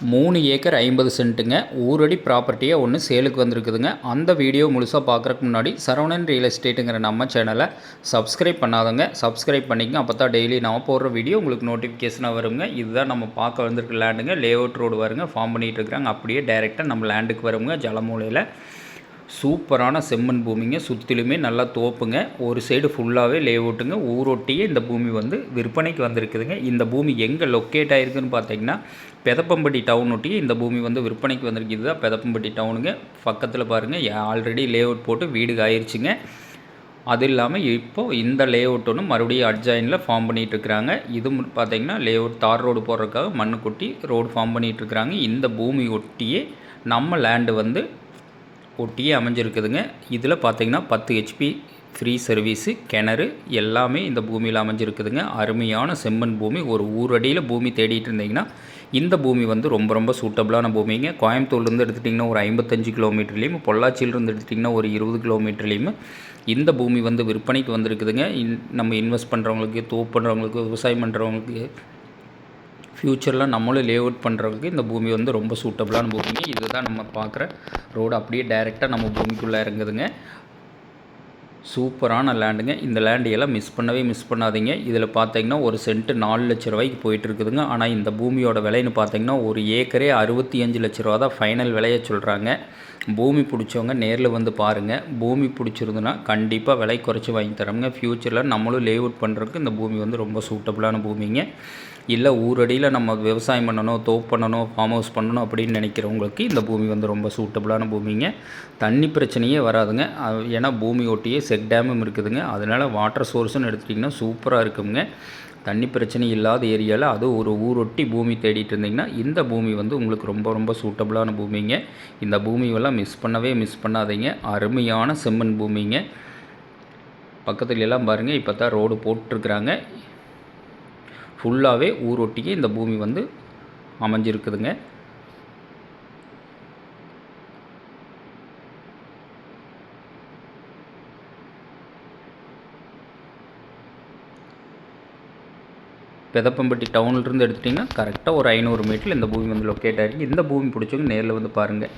3 acre 50 சென்ட்டுங்க. ஊரடி ப்ராப்பர்ட்டியாக ஒன்று சேலுக்கு வந்திருக்குதுங்க. அந்த வீடியோ முழுசாக பார்க்குறக்கு முன்னாடி சரவணன் ரியல் எஸ்டேட்டுங்கிற நம்ம சேனலை சப்ஸ்கிரைப் பண்ணாதவங்க சப்ஸ்கிரைப் பண்ணிக்கங்க. அப்போ தான் டெய்லி நான் போடுற வீடியோ உங்களுக்கு நோட்டிஃபிகேஷனாக வருங்க. இதுதான் நம்ம பார்க்க வந்திருக்க லேண்டுங்க. லேஅவுட் ரோடு வருங்க, ஃபார்ம் பண்ணிகிட்டு இருக்கிறாங்க. அப்படியே டைரெக்டாக நம்ம லேண்டுக்கு வருங்க. ஜலமூலையில் சூப்பரான செம்மண் பூமிங்க. சுற்றிலுமே நல்லா தோப்புங்க. ஒரு சைடு ஃபுல்லாகவே லேஅவுட்டுங்க. ஊரொட்டியே இந்த பூமி வந்து விற்பனைக்கு வந்திருக்குதுங்க. இந்த பூமி எங்கே லொக்கேட் ஆகிருக்குன்னு பார்த்தீங்கன்னா பெதப்பம்பட்டி டவுன் ஒட்டியே இந்த பூமி வந்து விற்பனைக்கு வந்திருக்கு. இதுதான் பெதப்பம்பட்டி டவுனுங்க. பக்கத்தில் பாருங்கள், ஆல்ரெடி லேஅவுட் போட்டு வீடு ஆயிடுச்சுங்க. அது இல்லாமல் இப்போது இந்த லேஅவுட் ஒன்று மறுபடியும் அட்ஜாயினில் ஃபார்ம் பண்ணிகிட்ருக்குறாங்க. இது பார்த்திங்கன்னா லேஅவுட் தார் ரோடு போடுறதுக்காக மண்ணு கொட்டி ரோடு ஃபார்ம் பண்ணிகிட்ருக்குறாங்க. இந்த பூமி ஒட்டியே நம்ம லேண்டு வந்து ஒட்டியே அமைஞ்சிருக்குதுங்க. இதில் பார்த்திங்கன்னா 10 ஹெச்பி ஃப்ரீ சர்வீஸு, கிணறு எல்லாமே இந்த பூமியில் அமைஞ்சிருக்குதுங்க. அருமையான செம்மண் பூமி. ஒரு ஊரடியில் பூமி தேடிட்டு இருந்தீங்கன்னா இந்த பூமி வந்து ரொம்ப ரொம்ப சூட்டபிளான பூமிங்க. கோயம்புத்தூர்லேருந்து எடுத்துட்டிங்கன்னா ஒரு 55 கிலோமீட்டர்லேயும், பொள்ளாச்சியிலேருந்து எடுத்துட்டிங்கன்னா ஒரு 20 கிலோமீட்டர்லேயும் இந்த பூமி வந்து விற்பனைக்கு வந்திருக்குதுங்க. நம்ம இன்வெஸ்ட் பண்ணுறவங்களுக்கு, தோப்பு பண்ணுறவங்களுக்கு, விவசாயம் பண்ணுறவங்களுக்கு, ஃப்யூச்சரில் நம்மளும் லேஅவுட் பண்ணுறவங்களுக்கு இந்த பூமி வந்து ரொம்ப சூட்டபிளான பூமிங்க. இதுதான் நம்ம பார்க்குற ரோடு. அப்படியே டைரெக்டாக நம்ம பூமிக்குள்ளே இறங்குதுங்க. சூப்பரான லேண்டுங்க. இந்த லேண்டு எல்லாம் மிஸ் பண்ணாதீங்க. இதில் பார்த்தீங்கன்னா ஒரு சென்ட்டு 4 லட்ச ரூபாய்க்கு போயிட்டுருக்குதுங்க. ஆனால் இந்த பூமியோட விலைன்னு பார்த்தீங்கன்னா ஒரு ஏக்கரே 65 லட்ச ரூபா தான் ஃபைனல் விலையை சொல்கிறாங்க. பூமி பிடிச்சவங்க நேரில் வந்து பாருங்கள். பூமி பிடிச்சிருந்துன்னா கண்டிப்பாக விலை குறைச்சி வாங்கி தரோங்க. ஃப்யூச்சரில் நம்மளும் லேஅவுட் பண்ணுறதுக்கு இந்த பூமி வந்து ரொம்ப சூட்டபிளான பூமிங்க. இல்லை ஊரடியில் நம்ம விவசாயம் பண்ணணும், தோப்பு பண்ணணும், ஃபார்ம் ஹவுஸ் பண்ணணும் அப்படின்னு நினைக்கிறவங்களுக்கு இந்த பூமி வந்து ரொம்ப சூட்டபிளான பூமிங்க. தண்ணி பிரச்சனையே வராதுங்க. ஏன்னா பூமி ஒட்டியே செக் டேமும் இருக்குதுங்க. அதனால் வாட்டர் சோர்ஸ்னு எடுத்துட்டிங்கன்னா சூப்பராக இருக்குங்க. தண்ணி பிரச்சனை இல்லாத ஏரியாவில் அது ஒரு ஊரொட்டி பூமி தேடிட்டு இருந்தீங்கன்னா இந்த பூமி வந்து உங்களுக்கு ரொம்ப ரொம்ப சூட்டபிளான பூமிங்க. இந்த பூமியெல்லாம் மிஸ் பண்ணாதீங்க. அருமையான செம்மண் பூமிங்க. பக்கத்துல எல்லாம் பாருங்கள், இப்போ தான் ரோடு போட்டிருக்கிறாங்க. ஃபுல்லாகவே ஊரொட்டியே இந்த பூமி வந்து அமைஞ்சிருக்குதுங்க. பெதப்பம்பட்டி டவுன்லேருந்து எடுத்துட்டிங்கன்னா கரெக்டாக ஒரு 500 மீட்டரில் இந்த பூமி வந்து லொக்கேட் ஆகிருக்கு. இந்த பூமி பிடிச்சவங்க நேரில் வந்து பாருங்கள்.